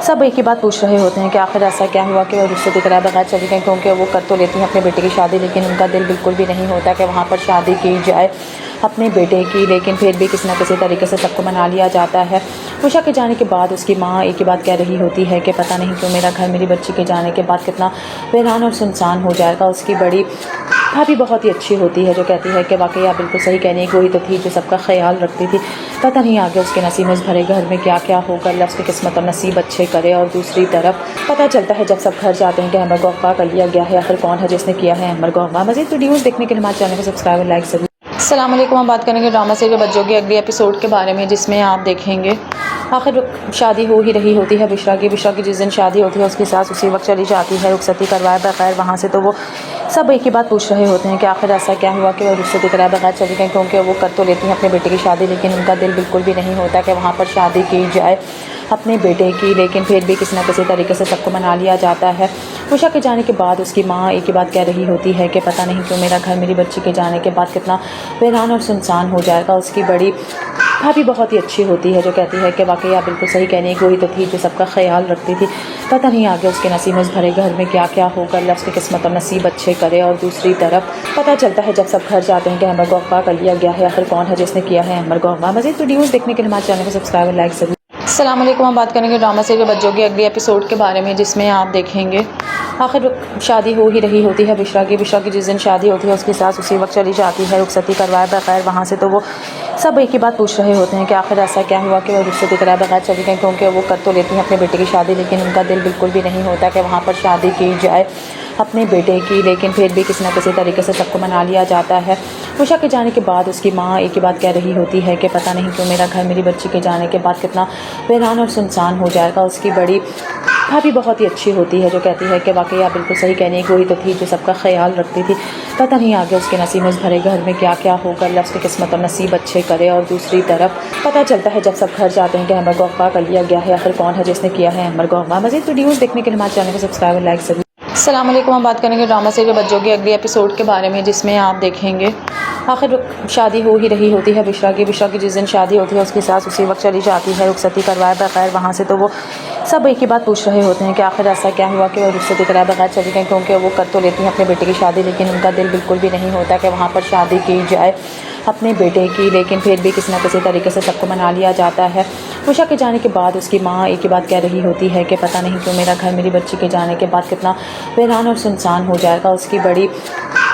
सब एक ही बात पूछ रहे होते हैं कि आखिर ऐसा क्या हुआ कि वो रुखसती कराए बगैर चली गई, क्योंकि वो कर तो लेती हैं अपने बेटे की शादी, लेकिन उनका दिल बिल्कुल भी नहीं होता कि वहाँ पर शादी की जाए अपने बेटे की। लेकिन फिर भी किसी न किसी तरीके से सबको मना लिया जाता है। उषा के जाने के बाद उसकी माँ एक ही बात कह रही होती है कि पता नहीं क्यों मेरा घर मेरी बच्ची के जाने के बाद कितना वीरान और सुनसान हो जाएगा। उसकी बड़ी भाभी बहुत ही अच्छी होती है जो कहती है कि वाकई आप बिल्कुल सही कहने की, वही तो थी जो सबका ख्याल रखती थी। पता नहीं आगे उसके नसीब में भरे घर में क्या क्या होगा, अल्लाह उसकी किस्मत और नसीब अच्छे करे। और दूसरी तरफ पता चलता है जब सब घर जाते हैं कि अमर को अगवा कर लिया गया है। आखिर कौन है जिसने किया है अमर को अगवा। मज़ीद वीडियोज़ देखने के लिए हमारे चैनल को सब्सक्राइब और लाइक जरूर। अस्सलाम वालेकुम। हम बात करेंगे ड्रामा सीरियल बच्चों के अगले एपिसोड के बारे में, जिसमें आप देखेंगे आखिर शादी हो ही रही होती है बिश्रा की जिस दिन शादी होती है उसकी सास उसी वक्त चली जाती है रुखसती करवाए बगैर वहाँ से। तो वो सब एक ही बात पूछ रहे होते हैं कि आखिर ऐसा क्या हुआ कि वो रुखसती कराए बगैर चली गई, क्योंकि वो कर तो लेती हैं अपने बेटे की शादी, लेकिन उनका दिल बिल्कुल भी नहीं होता कि वहाँ पर शादी की जाए अपने बेटे की। लेकिन फिर भी किसी न किसी तरीके से सबको मना लिया जाता है। उषा के जाने के बाद उसकी माँ एक ही बात कह रही होती है कि पता नहीं क्यों मेरा घर मेरी बच्ची के जाने के बाद कितना वीरान और सुनसान हो जाएगा। उसकी बड़ी भाभी बहुत ही अच्छी होती है जो कहती है कि वाकई आप बिल्कुल सही कहने की, वही तो थी जो सबका ख्याल रखती थी। पता नहीं आगे उसके नसीब में भरे घर में क्या क्या होगा, अल्लाह उसकी किस्मत और नसीब अच्छे करे। और दूसरी तरफ पता चलता है जब सब घर जाते हैं कि अमर को अगवा कर लिया गया है। आखिर कौन है जिसने किया है अमर को अगवा। मज़ीद वीडियोज़ देखने के लिए हमारे चैनल को सब्सक्राइब और लाइक जरूर। अस्सलाम वालेकुम। हम बात करेंगे ड्रामा सीरियल बच्चों के अगले एपिसोड के बारे में, जिसमें आप देखेंगे आखिर शादी हो ही रही होती है बिश्रा की जिस दिन शादी होती है उसकी सास उसी वक्त चली जाती है रुखसती करवाए बगैर वहाँ से। तो वो सब एक ही बात पूछ रहे होते हैं कि आखिर ऐसा क्या हुआ कि वो रुखसती कराए बगैर चली गई, क्योंकि वो कर तो लेती हैं अपने बेटे की शादी, लेकिन उनका दिल बिल्कुल भी नहीं होता कि वहाँ पर शादी की जाए अपने बेटे की। लेकिन फिर भी किसी न किसी तरीके से सबको मना लिया जाता है। उषा के जाने के बाद उसकी माँ एक ही बात कह रही होती है कि पता नहीं क्यों मेरा घर मेरी बच्ची के जाने के बाद कितना वीरान और सुनसान हो जाएगा। उसकी बड़ी भाभी बहुत ही अच्छी होती है जो कहती है कि वाकई आप बिल्कुल सही कहने की, वही तो थी जो सबका ख्याल रखती थी। पता नहीं आगे उसके नसीब में भरे घर में क्या क्या होगा, अल्लाह उसकी किस्मत और नसीब अच्छे करे। और दूसरी तरफ पता चलता है जब सब घर जाते हैं कि अमर को अगवा कर लिया गया है। आखिर कौन है जिसने किया है अमर को अगवा। मज़ीद वीडियोज़ देखने के लिए हमारे चैनल को सब्सक्राइब और लाइक जरूर। अस्सलाम वालेकुम। हम बात करेंगे ड्रामा सीरियल बच्चों के अगले एपिसोड के बारे में, जिसमें आप देखेंगे आखिर शादी हो ही रही होती है बिश्रा की जिस दिन शादी होती है उसकी सास उसी वक्त चली जाती है रुखसती करवाए बगैर वहाँ से। तो वो सब एक ही बात पूछ रहे होते हैं कि आखिर ऐसा क्या हुआ कि वो रुखसती कराए बगैर चली गई, क्योंकि वो कर तो लेती हैं अपने बेटे की शादी, लेकिन उनका दिल बिल्कुल भी नहीं होता कि वहाँ पर शादी की जाए अपने बेटे की। लेकिन फिर भी किसी न किसी तरीके से सबको मना लिया जाता है। उषा के जाने के बाद उसकी माँ एक ही बात कह रही होती है कि पता नहीं क्यों मेरा घर मेरी बच्ची के जाने के बाद कितना वीरान और सुनसान हो जाएगा। उसकी बड़ी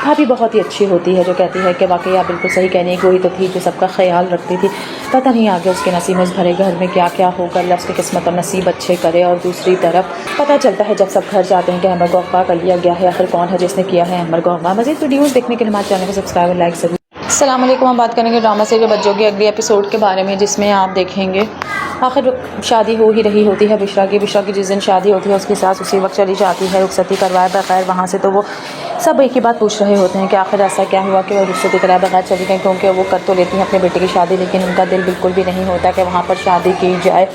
भाभी बहुत ही अच्छी होती है जो कहती है कि वाकई आप बिल्कुल सही कहने की, वही तो थी जो सबका ख्याल रखती थी। पता नहीं आगे उसके नसीब में भरे घर में क्या क्या होगा, अल्लाह उसकी किस्मत और नसीब अच्छे करे। और दूसरी तरफ पता चलता है जब सब घर जाते हैं कि अमर को अगवा कर लिया गया है। आखिर कौन है जिसने किया है अमर को अगवा। मज़ीद वीडियोज़ देखने के लिए हमारे चैनल को सब्सक्राइब और लाइक जरूर। अस्सलाम वालेकुम। हम बात करेंगे ड्रामा सीरियल बच्चों के अगले एपिसोड के बारे में, जिसमें आप देखेंगे आखिर शादी हो ही रही होती है बिश्रा की जिस दिन शादी होती है उसकी सास उसी वक्त चली जाती है रुखसती करवाए बगैर वहाँ से। तो वो सब एक ही बात पूछ रहे होते हैं कि आखिर ऐसा क्या हुआ कि वो रुखसती कराए बगैर चली गई, क्योंकि वो कर तो लेती हैं अपने बेटे की शादी, लेकिन उनका दिल बिल्कुल भी नहीं होता कि वहाँ पर शादी की जाए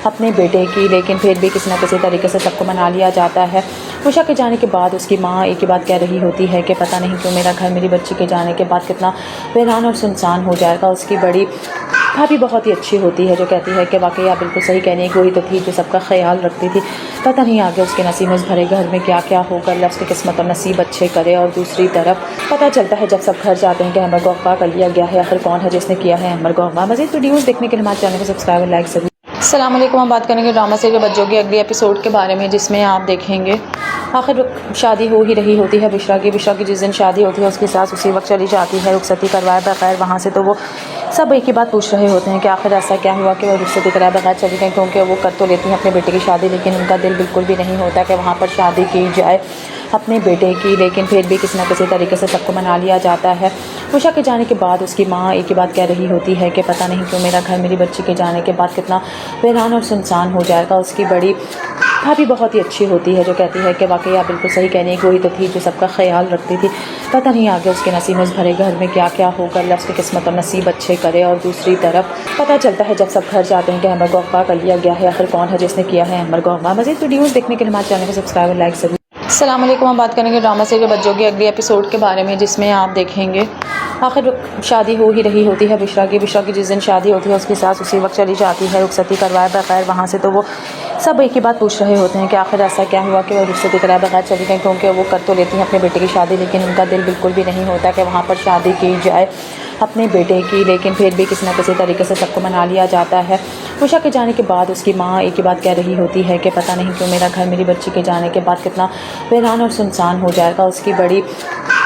अपने बेटे की, लेकिन फिर भी किसी न किसी तरीके से सबको मना लिया जाता है। उषा के जाने के बाद उसकी माँ एक ही बात कह रही होती है कि पता नहीं क्यों मेरा घर मेरी बच्ची के जाने के बाद कितना वीरान और सुनसान हो जाएगा। उसकी बड़ी भाभी बहुत ही अच्छी होती है जो कहती है कि वाकई आप बिल्कुल सही कहने की, वही तो थी जो सबका ख्याल रखती थी। पता नहीं आगे उसके नसीब में भरे घर में क्या क्या होगा, अल्लाह उसकी किस्मत और नसीब अच्छे करे। और दूसरी तरफ पता चलता है जब सब घर जाते हैं कि अमर को अगवा कर लिया गया है। आखिर कौन है जिसने किया है अमर को अगवा। मज़ीद वीडियोज़ देखने के लिए हमारे चैनल को सब्सक्राइब और लाइक ज़रूर। अस्सलाम वालेकुम। हम बात करेंगे ड्रामा सीरियल बच्चों के अगले एपिसोड के बारे में, जिसमें आप देखेंगे आखिर शादी हो ही रही होती है बिश्रा की जिस दिन शादी होती है उसकी सास उसी वक्त चली जाती है रुखसती करवाए बगैर वहाँ से। तो वो सब एक ही बात पूछ रहे होते हैं कि आखिर ऐसा क्या हुआ कि वो रुखसती कराए बगैर चली गई, क्योंकि वो कर तो लेती हैं अपने बेटे की शादी, लेकिन उनका दिल बिल्कुल भी नहीं होता कि वहाँ पर शादी की जाए अपने बेटे की, लेकिन फिर भी किसी न किसी तरीके से सबको मना लिया जाता है। उषा के जाने के बाद उसकी माँ एक ही बात कह रही होती है कि पता नहीं क्यों मेरा घर मेरी बच्ची के जाने के बाद कितना वीरान और सुनसान हो जाएगा। उसकी बड़ी भाभी बहुत ही अच्छी होती है जो कहती है कि वाकई आप बिल्कुल सही कहने की, वही तो थी जो सबका ख्याल रखती थी। पता नहीं आगे उसके नसीब में भरे घर में क्या क्या होगा, अल्लाह उसकी किस्मत और नसीब अच्छे करे। और दूसरी तरफ पता चलता है जब सब घर जाते हैं कि अमर को अगवा कर लिया गया है। आखिर कौन है जिसने किया है अमर को अगवा। मज़ीद वीडियोज़ देखने के लिए हमारे चैनल को सब्सक्राइब और लाइक ज़रूर। अस्सलाम वालेकुम। हम बात करेंगे ड्रामा सीरियल बच्चों के अगले एपिसोड के बारे में, जिसमें आप देखेंगे आखिर शादी हो ही रही होती है बिश्रा की जिस दिन शादी होती है उसकी सास उसी वक्त चली जाती है रुखसती करवाए बगैर वहाँ से। तो वो सब एक ही बात पूछ रहे होते हैं कि आखिर ऐसा क्या हुआ कि वो रुखसती कराए बगैर चली गई, क्योंकि वो कर तो लेती हैं अपने बेटे की शादी, लेकिन उनका दिल बिल्कुल भी नहीं होता कि वहाँ पर शादी की जाए अपने बेटे की, लेकिन फिर भी किसी न किसी तरीके से सबको मना लिया जाता है। उषा के जाने के बाद उसकी माँ एक ही बात कह रही होती है कि पता नहीं क्यों मेरा घर मेरी बच्ची के जाने के बाद कितना वीरान और सुनसान हो जाएगा। उसकी बड़ी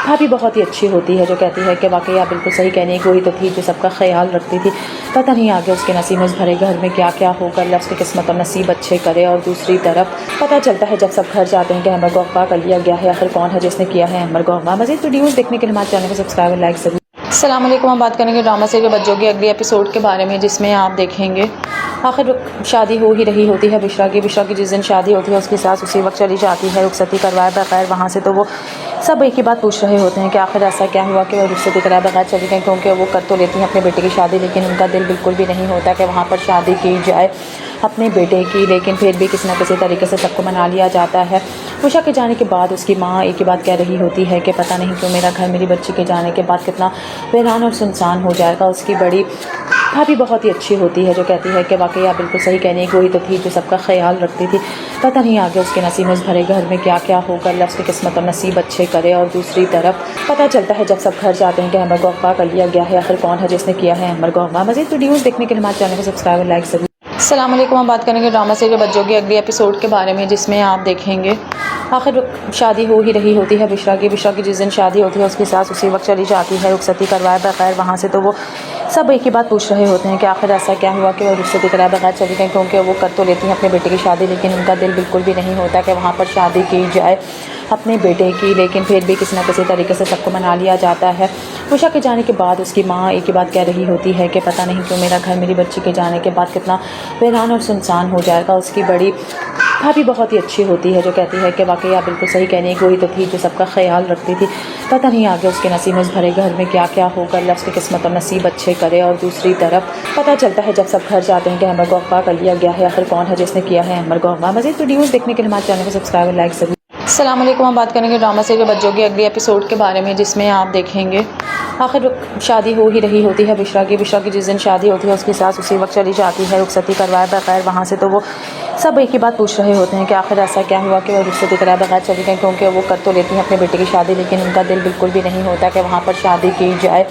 भाभी बहुत ही अच्छी होती है जो कहती है कि वाकई आप बिल्कुल सही कहने की, वही तो थी जो सबका ख्याल रखती थी। पता नहीं आगे उसके नसीब में भरे घर में क्या क्या होगा, अल्लाह उसकी किस्मत और नसीब अच्छे करे। और दूसरी तरफ पता चलता है जब सब घर जाते हैं कि अमर को अगवा कर लिया गया है। आखिर कौन है जिसने किया है अमर को अगवा। मज़ीद वीडियोज़ देखने के लिए हमारे चैनल को सब्सक्राइब और लाइक ज़रूर। अस्सलाम वालेकुम। हम बात करेंगे ड्रामा सीरियल बच्चों के अगले एपिसोड के बारे में, जिसमें आप देखेंगे आखिर शादी हो ही रही होती है बिश्रा की जिस दिन शादी होती है उसकी सास उसी वक्त चली जाती है रुखसती करवाए बगैर वहाँ से। तो वो सब एक ही बात पूछ रहे होते हैं कि आखिर ऐसा क्या हुआ कि वो रुखसती कराए बगैर चली गई, क्योंकि वो कर तो लेती हैं अपने बेटे की शादी, लेकिन उनका दिल बिल्कुल भी नहीं होता कि वहाँ पर शादी की जाए अपने बेटे की, लेकिन फिर भी किसी न किसी तरीके से सबको मना लिया जाता है। उषा के जाने के बाद उसकी माँ एक ही बात कह रही होती है कि पता नहीं क्यों मेरा घर मेरी बच्ची के जाने के बाद कितना वीरान और सुनसान हो जाएगा। उसकी बड़ी भाभी बहुत ही अच्छी होती है जो कहती है कि वाकई आप बिल्कुल सही कहने की, वही तो थी जो सबका ख्याल रखती थी। पता नहीं आगे उसके नसीब में भरे घर में क्या क्या होगा, अल्लाह उसकी किस्मत और नसीब अच्छे करे। और दूसरी तरफ पता चलता है जब सब घर जाते हैं कि अमर को अगवा कर लिया गया है। आखिर कौन है जिसने किया है अमर को अगवा। मज़ीद वीडियोज़ देखने के लिए हमारे चैनल को सब्सक्राइब और लाइक ज़रूर। अस्सलाम वालेकुम। हम बात करेंगे ड्रामा सीरियल बच्चों के अगले एपिसोड के बारे में, जिसमें आप देखेंगे आखिर शादी हो ही रही होती है बिश्रा की जिस दिन शादी होती है उसकी सास उसी वक्त चली जाती है रुखसती करवाए बगैर वहाँ से। तो वो सब एक ही बात पूछ रहे होते हैं कि आखिर ऐसा क्या हुआ कि वो रुखसती कराए बगैर चली गई, क्योंकि वो कर तो लेती हैं अपने बेटे की शादी, लेकिन उनका दिल बिल्कुल भी नहीं होता कि वहाँ पर शादी की जाए अपने बेटे की, लेकिन फिर भी किसी न किसी तरीके से सबको मना लिया जाता है। उषा के जाने के बाद उसकी माँ एक ही बात कह रही होती है कि पता नहीं क्यों मेरा घर मेरी बच्ची के जाने के बाद कितना वीरान और सुनसान हो जाएगा। उसकी बड़ी भाभी बहुत ही अच्छी होती है जो कहती है कि वाकई आप बिल्कुल सही कहने की, वही तो थी जो सबका ख्याल रखती थी। पता नहीं आगे उसके नसीब में भरे घर में क्या क्या होगा, अल्लाह उसकी किस्मत और नसीब अच्छे करे। और दूसरी तरफ पता चलता है जब सब घर जाते हैं कि अमर को अगवा कर लिया गया है। आखिर कौन है जिसने किया है अमर को अगवा। मज़ीद वीडियोज़ देखने के लिए हमारे चैनल को सब्सक्राइब और लाइक ज़रूर। अस्सलाम वालेकुम। हम बात करेंगे ड्रामा सीरियल बच्चों के अगले एपिसोड के बारे में, जिसमें आप देखेंगे आखिर शादी हो ही रही होती है बिश्रा की जिस दिन शादी होती है उसकी सास उसी वक्त चली जाती है रुखसती करवाए बगैर वहाँ से। तो वो सब एक ही बात पूछ रहे होते हैं कि आखिर ऐसा क्या हुआ कि वो रुखसती कराए बगैर चली गई, क्योंकि वो कर तो लेती हैं अपने बेटे की शादी, लेकिन उनका दिल बिल्कुल भी नहीं होता कि वहाँ पर शादी की जाए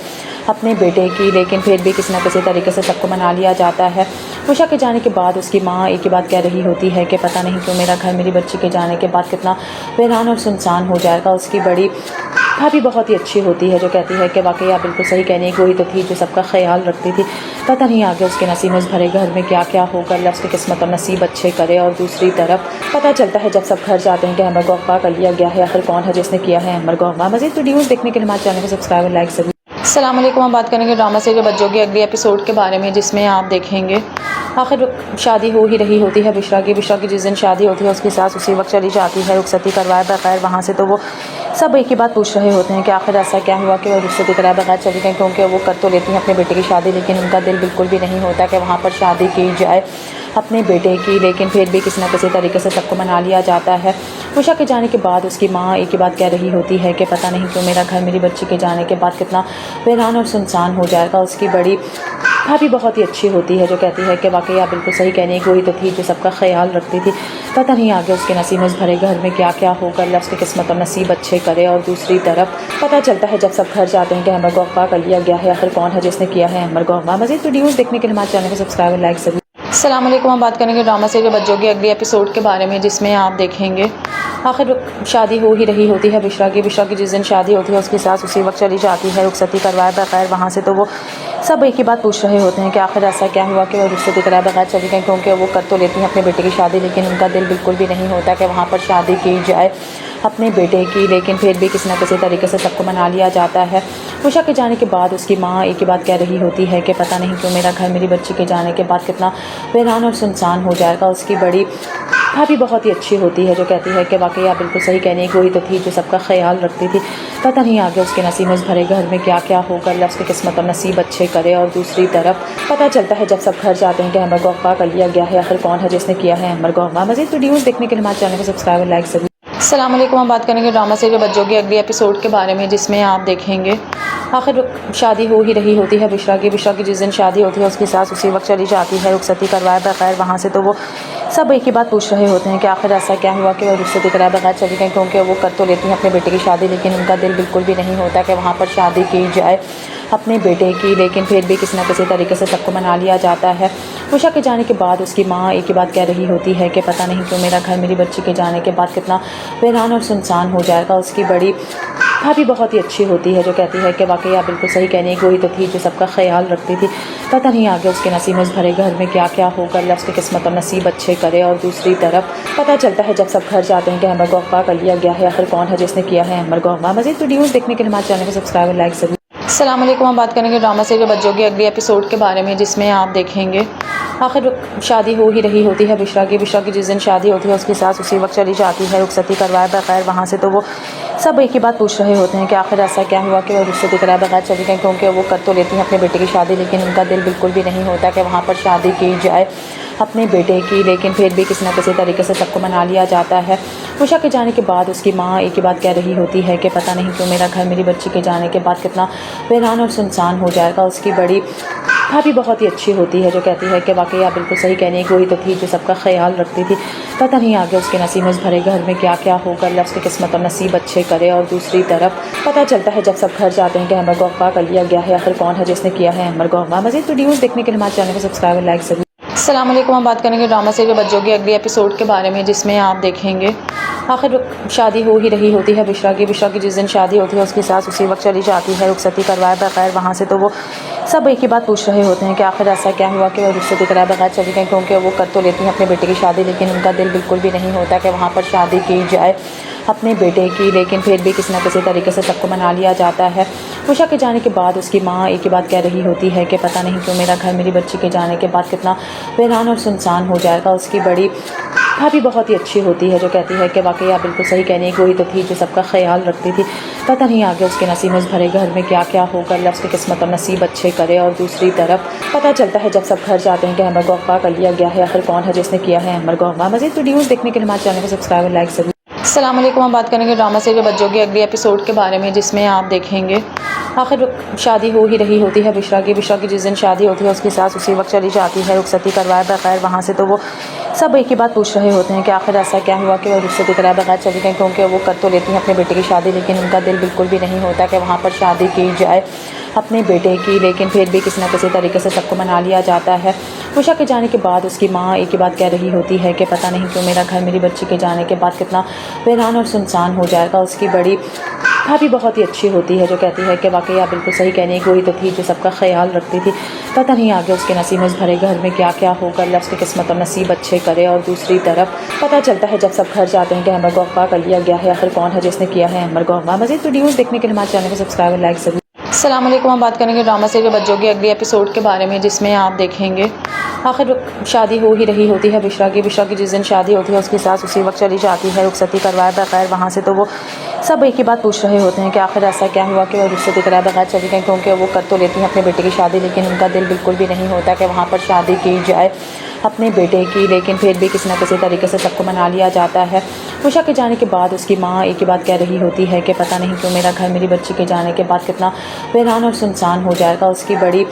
अपने बेटे की, लेकिन फिर भी किसी न किसी तरीके से सबको मना लिया जाता है। उषा के जाने के बाद उसकी माँ एक ही बात कह रही होती है कि पता नहीं क्यों मेरा घर मेरी बच्ची के जाने के बाद कितना वीरान और सुनसान हो जाएगा। उसकी बड़ी भाभी बहुत ही अच्छी होती है जो कहती है कि वाकई आप बिल्कुल सही कहने की, वही तो थी जो सबका ख्याल रखती थी। पता नहीं आगे उसके नसीब में भरे घर में क्या क्या होगा, अल्लाह उसकी किस्मत और नसीब अच्छे करे। और दूसरी तरफ पता चलता है जब सब घर जाते हैं कि अमर को अगवा कर लिया गया है। आखिर कौन है जिसने किया है अमर को अगवा। मज़ीद वीडियोज़ देखने के लिए हमारे चैनल को सब्सक्राइब और लाइक ज़रूर। अस्सलाम वालेकुम। हम बात करेंगे ड्रामा सीरियल बच्चों के अगले एपिसोड के बारे में, जिसमें आप देखेंगे आखिर शादी हो ही रही होती है बिश्रा की जिस दिन शादी होती है उसकी सास उसी वक्त चली जाती है रुखसती करवाए बगैर वहाँ से। तो वो सब एक ही बात पूछ रहे होते हैं कि आखिर ऐसा क्या हुआ कि वो रुखसती कराए बगैर चली गई, क्योंकि वो कर तो लेती हैं अपने बेटे की शादी, लेकिन उनका दिल बिल्कुल भी नहीं होता कि वहाँ पर शादी की जाए अपने बेटे की, लेकिन फिर भी किसी न किसी तरीके से सबको मना लिया जाता है। उषा के जाने के बाद उसकी माँ एक ही बात कह रही होती है कि पता नहीं क्यों मेरा घर मेरी बच्ची के जाने के बाद कितना वीरान और सुनसान हो जाएगा। उसकी बड़ी भाभी बहुत ही अच्छी होती है जो कहती है कि वाकई आप बिल्कुल सही कहने की, वही तो थी जो सबका ख्याल रखती थी। पता नहीं आगे उसके नसीब में उस भरे घर में क्या क्या होगा, अल्लाह उसकी किस्मत और नसीब अच्छे करे। और दूसरी तरफ पता चलता है जब सब घर जाते हैं कि अमर को अगवा कर लिया गया है। आखिर कौन है जिसने किया है अमर को अगवा। मज़ीद वीडियोज़ देखने के लिए हमारे चैनल को सब्सक्राइब और लाइक ज़रूर। अस्सलाम वालेकुम। हम बात करेंगे ड्रामा सीरियल बच्चों के अगले एपिसोड के बारे में, जिसमें आप देखेंगे आखिर शादी हो ही रही होती है बिश्रा की जिस दिन शादी होती है उसकी सास उसी वक्त चली जाती है रुखसती करवाए बगैर वहाँ से। तो वो सब एक ही बात पूछ रहे होते हैं कि आखिर ऐसा क्या हुआ कि वो रुखसती कराए बगैर चली गई, क्योंकि वो कर तो लेती हैं अपने बेटे की शादी, लेकिन उनका दिल बिल्कुल भी नहीं होता कि वहाँ पर शादी की जाए अपने बेटे की। लेकिन फिर भी किसी न किसी तरीके से सबको मना लिया जाता है। उषा के जाने के बाद उसकी माँ एक ही बात कह रही होती है कि पता नहीं क्यों मेरा घर मेरी बच्ची के जाने के बाद कितना वीरान और सुनसान हो जाएगा। उसकी बड़ी भाभी बहुत ही अच्छी होती है जो कहती है कि वाकई आप बिल्कुल सही कहने की, वही तो थी जो सबका ख्याल रखती थी। पता नहीं आगे उसके नसीब में उस भरे घर में क्या क्या होगा, अल्लाह उसकी किस्मत और नसीब अच्छे करे। और दूसरी तरफ पता चलता है जब सब घर जाते हैं कि अमर को अगवा कर लिया गया है। आखिर कौन है जिसने किया है अमर को अगवा। मज़ीद वीडियोज़ देखने के लिए हमारे चैनल को सब्सक्राइब और लाइक ज़रूर। अस्सलाम वालेकुम। हम बात करेंगे ड्रामा सीरियल बच्चों के अगले एपिसोड के बारे में, जिसमें आप देखेंगे आखिर शादी हो ही रही होती है बिश्रा की जिस दिन शादी होती है उसकी सास उसी वक्त चली जाती है रुखसती करवाए बगैर वहाँ से। तो वो सब एक ही बात पूछ रहे होते हैं कि आखिर ऐसा क्या हुआ कि वो रुखसती कराए बगैर चली गई, क्योंकि वो कर तो लेती हैं अपने बेटे की शादी, लेकिन उनका दिल बिल्कुल भी नहीं होता कि वहाँ पर शादी की जाए अपने बेटे की। लेकिन फिर भी किसी न किसी तरीके से सबको मना लिया जाता है। उषा के जाने के बाद उसकी माँ एक ही बात कह रही होती है कि पता नहीं क्यों मेरा घर मेरी बच्ची के जाने के बाद कितना वीरान और सुनसान हो जाएगा। उसकी बड़ी भाभी बहुत ही अच्छी होती है जो कहती है कि वाकई आप बिल्कुल सही कहने की, वही तो थी जो सबका ख्याल रखती थी। पता नहीं आगे उसके नसीब में उस भरे घर में क्या क्या होगा, अल्लाह उसकी किस्मत और नसीब अच्छे करे। और दूसरी तरफ पता चलता है जब सब घर जाते हैं कि अमर को अगवा कर लिया गया है। आखिर कौन है जिसने किया है अमर को अगवा। मज़ीद वीडियोज़ देखने के लिए हमारे चैनल को सब्सक्राइब और लाइक ज़रूर। अस्सलाम वालेकुम। हम बात करेंगे ड्रामा सीरियल बच्चों के अगले एपिसोड के बारे में, जिसमें आप देखेंगे आखिर शादी हो ही रही होती है बिश्रा की जिस दिन शादी होती है उसकी सास उसी वक्त चली जाती है रुखसती करवाए बगैर वहाँ से। तो वो सब एक ही बात पूछ रहे होते हैं कि आखिर ऐसा क्या हुआ कि वो रुखसती कराए बगैर चली गई, क्योंकि वो कर तो लेती हैं अपने बेटे की शादी, लेकिन उनका दिल बिल्कुल भी नहीं होता कि वहाँ पर शादी की जाए अपने बेटे की। लेकिन फिर भी किसी न किसी तरीके से सबको मना लिया जाता है। उषा के जाने के बाद उसकी माँ एक ही बात कह रही होती है कि पता नहीं क्यों मेरा घर मेरी बच्ची के जाने के बाद कितना वीरान और सुनसान हो जाएगा। उसकी बड़ी भाभी बहुत ही अच्छी होती है जो कहती है कि वाकई आप बिल्कुल सही कहने की, वही तो थी जो सबका ख्याल रखती थी। पता नहीं आगे उसके नसीब में उस भरे घर में क्या क्या होगा, अल्लाह उसकी किस्मत और नसीब अच्छे करे। और दूसरी तरफ पता चलता है जब सब घर जाते हैं कि अमर को अगवा कर लिया गया है। आखिर कौन है जिसने किया है अमर को अगवा। मज़ीद वीडियोज़ देखने के लिए हमारे चैनल को सब्सक्राइब और लाइक ज़रूर। अस्सलाम वालेकुम। हम बात करेंगे ड्रामा सीरियल बच्चों के अगले एपिसोड के बारे में, जिसमें आप देखेंगे आखिर शादी हो ही रही होती है बिश्रा की जिस दिन शादी होती है उसकी सास उसी वक्त चली जाती है रुखसती करवाए बगैर वहाँ से। तो वो सब एक ही बात पूछ रहे होते हैं कि आखिर ऐसा क्या हुआ कि वो रुखसती कराए बगैर चली गई, क्योंकि वो कर तो लेती हैं अपने बेटे की शादी, लेकिन उनका दिल बिल्कुल भी नहीं होता कि वहाँ पर शादी की जाए अपने बेटे की। लेकिन फिर भी किसी न किसी तरीके से सबको मना लिया जाता है। उषा के जाने के बाद उसकी माँ एक ही बात कह रही होती है कि पता नहीं क्यों मेरा घर मेरी बच्ची के जाने के बाद कितना वीरान और सुनसान हो जाएगा। उसकी बड़ी भाभी बहुत ही अच्छी होती है जो कहती है कि वाकई आप बिल्कुल सही कहने की, वही तो थी जो सबका ख्याल रखती थी। पता नहीं आगे उसके नसीब में उस भरे घर में क्या क्या होगा, अल्लाह उसकी किस्मत और नसीब अच्छे करे। और दूसरी तरफ पता चलता है जब सब घर जाते हैं कि अमर को अगवा कर लिया गया है। आखिर कौन है जिसने किया है अमर को अगवा। मज़ीद वीडियोज़ देखने के लिए हमारे चैनल को सब्सक्राइब और लाइक ज़रूर। अस्सलाम वालेकुम। हम बात करेंगे ड्रामा सीरियल बच्चों के अगले एपिसोड के बारे में, जिसमें आप देखेंगे आखिर शादी हो ही रही होती है बिश्रा की जिस दिन शादी होती है उसकी सास उसी वक्त चली जाती है रुखसती करवाए बगैर वहाँ से। तो वो सब एक ही बात पूछ रहे होते हैं कि आखिर ऐसा क्या हुआ कि वो रुखसती कराए बगैर चली गई, क्योंकि वो कर तो लेती हैं अपने बेटे की शादी, लेकिन उनका दिल बिल्कुल भी नहीं होता कि वहाँ पर शादी की जाए अपने बेटे की। लेकिन फिर भी किसी न किसी तरीके से सबको मना लिया जाता है। उषा के जाने के बाद उसकी माँ एक ही बात कह रही होती है कि पता नहीं क्यों मेरा घर मेरी बच्ची के जाने के बाद कितना वीरान और सुनसान हो जाएगा। उसकी बड़ी भाभी बहुत ही अच्छी होती है जो कहती है कि वाकई आप बिल्कुल सही कहने की, वही तो थी जो सबका ख्याल रखती थी। पता नहीं आगे उसके नसीब में उस भरे घर में क्या क्या होगा, अल्लाह उसकी किस्मत और नसीब अच्छे करे। और दूसरी तरफ पता चलता है जब सब घर जाते हैं कि अमर को अगवा कर लिया गया है। आखिर कौन है जिसने किया है अमर को अगवा। मज़ीद वीडियोज़ देखने के लिए हमारे चैनल को सब्सक्राइब और लाइक ज़रूर। अस्सलाम वालेकुम। हम बात करेंगे ड्रामा सीरियल बच्चों के अगले एपिसोड के बारे में, जिसमें आप देखेंगे आखिर शादी हो ही रही होती है बिश्रा की जिस दिन शादी होती है उसकी सास उसी वक्त चली जाती है रुखसती करवाए बगैर वहाँ से। तो वो सब एक ही बात पूछ रहे होते हैं कि आखिर ऐसा क्या हुआ कि वो रुखसती कराए बगैर चली गई, क्योंकि वो कर तो लेती हैं अपने बेटे की शादी, लेकिन उनका दिल बिल्कुल भी नहीं होता कि वहाँ पर शादी की जाए अपने बेटे की, लेकिन फिर भी किसी न किसी तरीके से सबको मना लिया जाता है। उषा के जाने के बाद उसकी माँ एक ही बात कह रही होती है कि पता नहीं क्यों मेरा घर मेरी बच्ची के जाने के बाद कितना वीरान और सुनसान हो जाएगा। उसकी बड़ी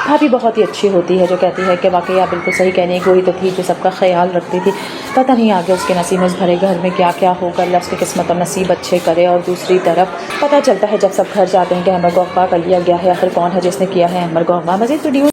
भाभी बहुत ही अच्छी होती है जो कहती है कि वाकई आप बिल्कुल सही कह रही हैं, वही तो थी जो सबका ख्याल रखती थी। पता नहीं आगे उसके नसीब में इस भरे घर में क्या क्या होगा, अल्लाह उसकी किस्मत और नसीब अच्छे करे। और दूसरी तरफ पता चलता है जब सब घर जाते हैं कि अमर को अगवा कर लिया गया है। आखिर कौन है जिसने किया है अमर को अगवा। मज़ीद वीडियो